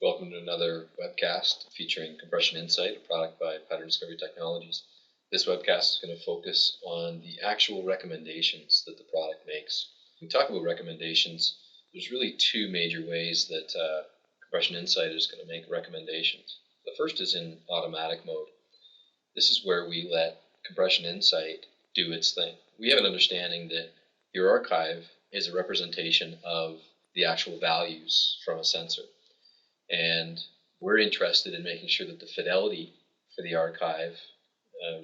Welcome to another webcast featuring Compression Insight, a product by Pattern Discovery Technologies. This webcast is going to focus on the actual recommendations that the product makes. When we talk about recommendations, there's really two major ways that Compression Insight is going to make recommendations. The first is in automatic mode. This is where we let Compression Insight do its thing. We have an understanding that your archive is a representation of the actual values from a sensor. And we're interested in making sure that the fidelity for the archive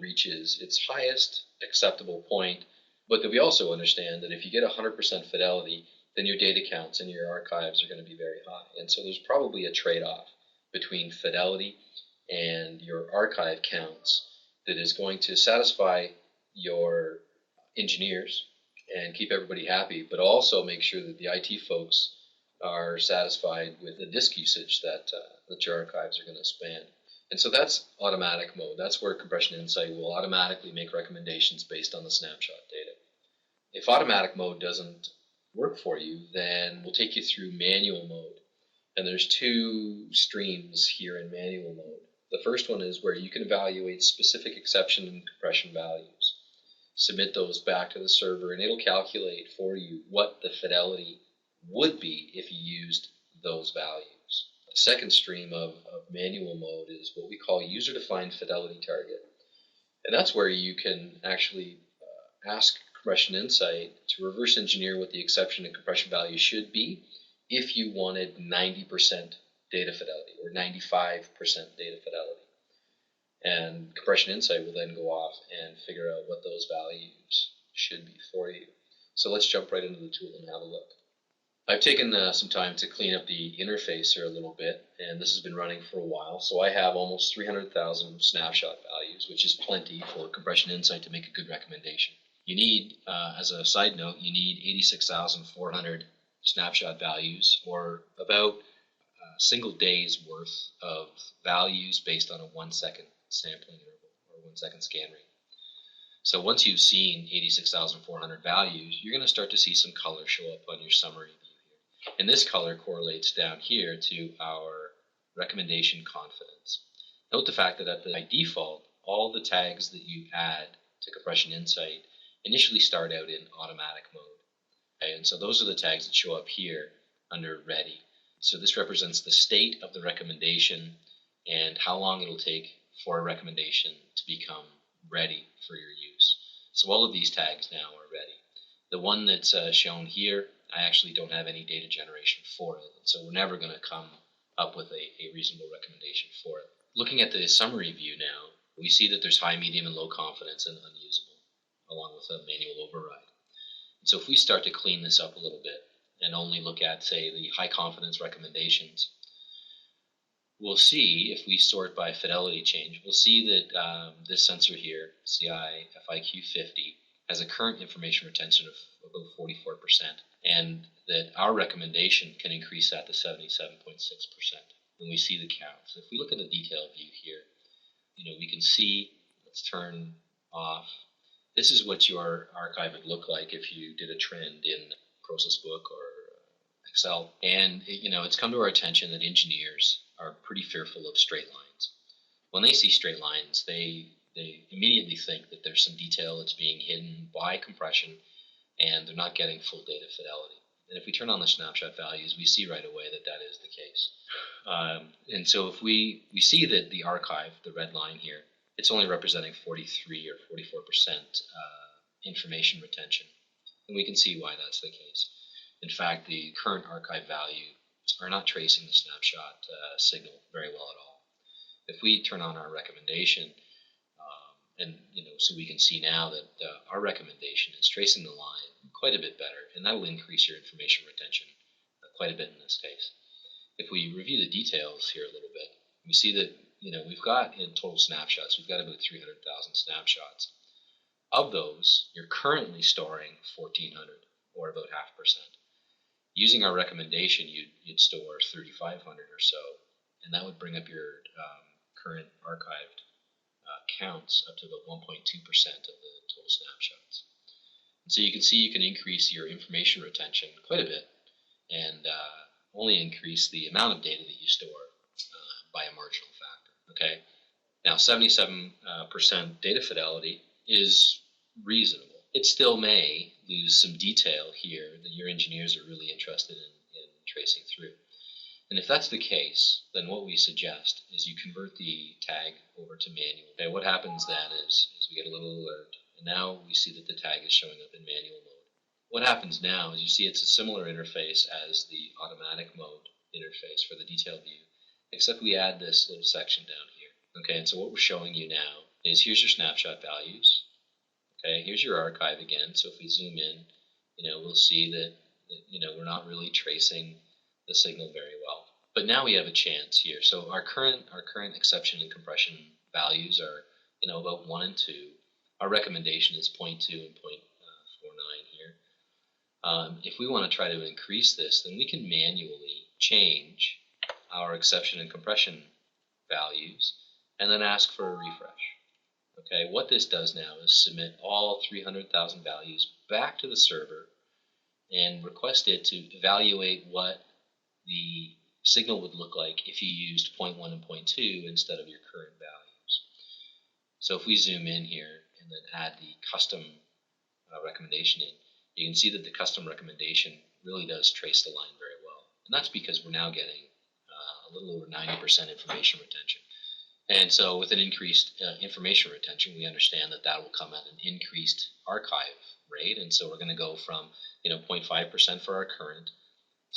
reaches its highest acceptable point, but that we also understand that if you get 100% fidelity, then your data counts in your archives are going to be very high. And so there's probably a trade-off between fidelity and your archive counts that is going to satisfy your engineers and keep everybody happy, but also make sure that the IT folks are satisfied with the disk usage that your archives are going to span. And so that's automatic mode. That's where Compression Insight will automatically make recommendations based on the snapshot data. If automatic mode doesn't work for you, then we'll take you through manual mode. And there's two streams here in manual mode. The first one is where you can evaluate specific exception and compression values. Submit those back to the server, and it'll calculate for you what the fidelity would be if you used those values. The second stream of manual mode is what we call user-defined fidelity target. And that's where you can actually ask Compression Insight to reverse engineer what the exception and compression value should be if you wanted 90% data fidelity or 95% data fidelity. And Compression Insight will then go off and figure out what those values should be for you. So let's jump right into the tool and have a look. I've taken some time to clean up the interface here a little bit, and this has been running for a while. So I have almost 300,000 snapshot values, which is plenty for Compression Insight to make a good recommendation. You need, as a side note, you need 86,400 snapshot values, or about a single day's worth of values based on a 1 second sampling interval or 1 second scan rate. So once you've seen 86,400 values, you're going to start to see some color show up on your summary view here. And this color correlates down here to our recommendation confidence. Note the fact that by default, all the tags that you add to Compression Insight initially start out in automatic mode. Okay? And so those are the tags that show up here under ready. So this represents the state of the recommendation and how long it'll take for a recommendation to become ready for your use. So all of these tags now are ready. The one that's shown here, I actually don't have any data generation for it, and so we're never going to come up with a reasonable recommendation for it. Looking at the summary view now, we see that there's high, medium, and low confidence and unusable, along with a manual override. And so if we start to clean this up a little bit and only look at, say, the high confidence recommendations, we'll see, if we sort by fidelity change, we'll see that this sensor here, CI FIQ50, has a current information retention of about 44%, and that our recommendation can increase that to 77.6% when we see the counts. If we look at the detailed view here, we can see, let's turn off. This is what your archive would look like if you did a trend in Process Book or Excel. And it's come to our attention that engineers are pretty fearful of straight lines. When they see straight lines, they immediately think that there's some detail that's being hidden by compression and they're not getting full data fidelity. And if we turn on the snapshot values, we see right away that that is the case. And so if we see that the archive, the red line here, it's only representing 43 or 44% information retention. And we can see why that's the case. In fact, the current archive values are not tracing the snapshot signal very well at all. If we turn on our recommendation, so we can see now that our recommendation is tracing the line quite a bit better, and that will increase your information retention quite a bit in this case. If we review the details here a little bit, we see that we've got in total snapshots, we've got about 300,000 snapshots. Of those, you're currently storing 1,400, or about 0.5%. Using our recommendation, you'd store 3,500 or so, and that would bring up your current archived counts up to about 1.2% of the total snapshots. And so you can see you can increase your information retention quite a bit, and only increase the amount of data that you store by a marginal factor. Okay. Now, 77% data fidelity is reasonable. It still may lose some detail here that your engineers are really interested in tracing through. And if that's the case, then what we suggest is you convert the tag over to manual. Okay, what happens then is we get a little alert, and now we see that the tag is showing up in manual mode. What happens now is you see it's a similar interface as the automatic mode interface for the detail view, except we add this little section down here. Okay, and so what we're showing you now is here's your snapshot values. Okay, here's your archive again. So if we zoom in, we'll see that we're not really tracing the signal very well. But now we have a chance here. So our current exception and compression values are about 1 and 2. Our recommendation is 0.2 and 0.49 here. If we want to try to increase this, then we can manually change our exception and compression values and then ask for a refresh. Okay, what this does now is submit all 300,000 values back to the server and request it to evaluate what the signal would look like if you used 0.1 and 0.2 instead of your current values. So if we zoom in here and then add the custom recommendation in, you can see that the custom recommendation really does trace the line very well. And that's because we're now getting a little over 90% information retention. And so with an increased information retention, we understand that will come at an increased archive rate. And so we're going to go from 0.5% for our current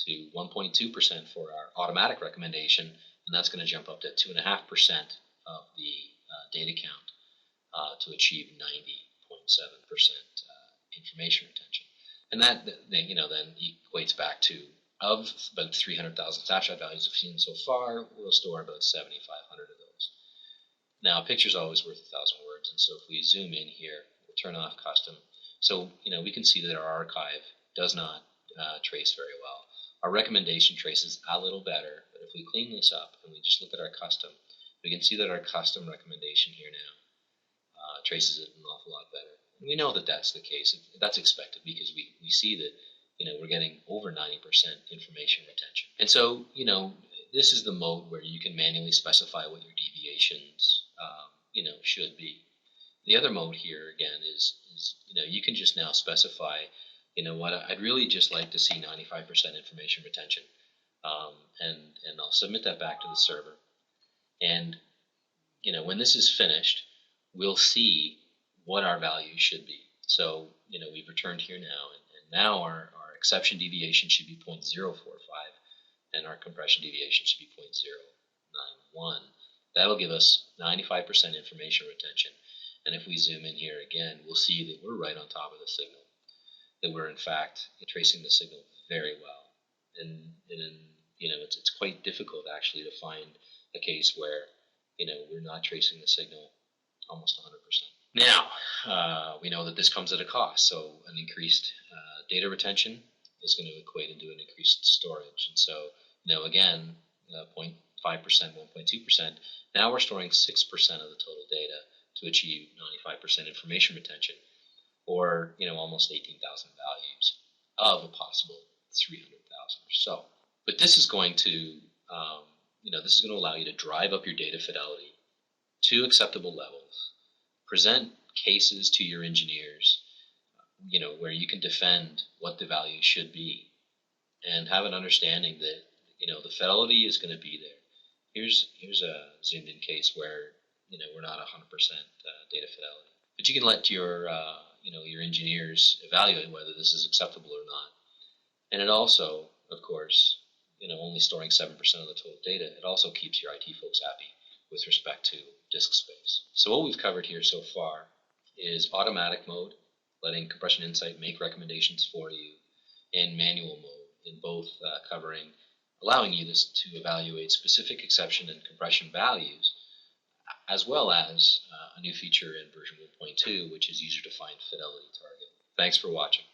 to 1.2% for our automatic recommendation, and that's going to jump up to 2.5% of the data count to achieve 90.7% information retention. And that then equates back to, of about 300,000 snapshot values we've seen so far, we'll store about 7,500 of those. Now, a picture's always worth 1,000 words, and so if we zoom in here, we'll turn off custom. So we can see that our archive does not trace very well. Our recommendation traces a little better, but if we clean this up and we just look at our custom, we can see that our custom recommendation here now traces it an awful lot better. And we know that that's the case. That's expected because we see that we're getting over 90% information retention. And so this is the mode where you can manually specify what your deviations should be. The other mode here again is you can just now specify what I'd really just like to see 95% information retention, and I'll submit that back to the server. And when this is finished, we'll see what our value should be. So we've returned here now, and now our exception deviation should be 0.045, and our compression deviation should be 0.091. That'll give us 95% information retention. And if we zoom in here again, we'll see that we're right on top of the signal, that we're in fact tracing the signal very well. And it's quite difficult actually to find a case where we're not tracing the signal almost 100%. Now, we know that this comes at a cost, so an increased data retention is going to equate into an increased storage. And so again, 0.5%, 1.2%, now we're storing 6% of the total data to achieve 95% information retention, or almost 18,000 values of a possible 300,000 or so. But this is going to allow you to drive up your data fidelity to acceptable levels, present cases to your engineers, where you can defend what the value should be, and have an understanding that the fidelity is going to be there. Here's a zoomed in case where we're not 100% data fidelity, but you can let your your engineers evaluate whether this is acceptable or not. And it also, of course, only storing 7% of the total data, it also keeps your IT folks happy with respect to disk space. So what we've covered here so far is automatic mode, letting CompressionInsight make recommendations for you, and manual mode, in both allowing you to evaluate specific exception and compression values, as well as a new feature in version 1.2, which is user-defined fidelity target. Thanks for watching.